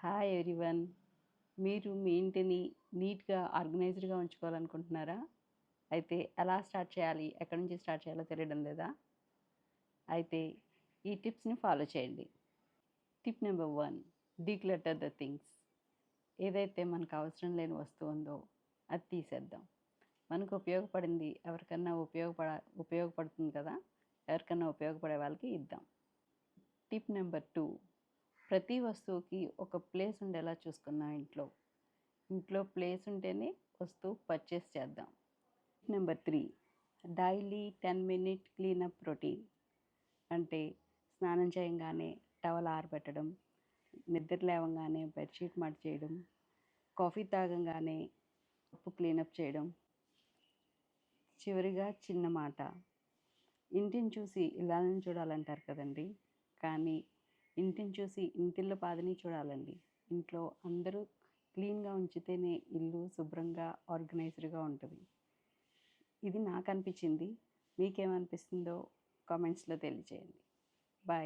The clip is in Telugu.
Hi everyone. మీరు మీ ఇంటిని నీట్‌గా, ఆర్గనైజ్డ్‌గా ఉంచుకోవాలనుకుంటున్నారా? అయితే ఎలా స్టార్ట్ చేయాలి? ఎక్కడి నుంచి స్టార్ట్ చేయాలో తెలియడం లేదా? అయితే ఈ టిప్స్‌ని ఫాలో చేయండి. Tip number 1, declutter the things. ఏదైతే మనకు అవసరం లేని వస్తువు ఉందో అది తీసేద్దాం. మనకు ఉపయోగపడింది ఎవరికన్నా ఉపయోగపడుతుంది కదా! ఎవరికన్నా ఉపయోగపడే వాళ్ళకి ఇద్దాం. టిప్ నెంబర్ 2, ప్రతి వస్తువుకి ఒక ప్లేస్ ఉండేలా చూసుకుందాం ఇంట్లో. ఇంట్లో ప్లేస్ ఉంటేనే వస్తువు పర్చేస్ చేద్దాం. Number 3, daily 10 minute cleanup routine. అంటే స్నానం చేయంగానే టవల్ ఆరబెట్టడం, నిద్ర లేవంగానే బెడ్షీట్ మడత చేయడం, కాఫీ తాగంగానే కప్పు క్లీనప్ చేయడం. చివరిగా చిన్న మాట, ఇంటిని చూసి ఇల్లాలని చూడాలంటారు కదండి. కానీ ఇంటిని చూసి ఇంటిల్లి పాదిని చూడాలండి. ఇంట్లో అందరూ క్లీన్‌గా ఉంచితేనే ఇల్లు శుభ్రంగా, ఆర్గనైజ్డ్‌గా ఉంటుంది. ఇది నాకు అనిపించింది. మీకేమనిపిస్తుందో కామెంట్స్‌లో తెలియచేయండి. బాయ్.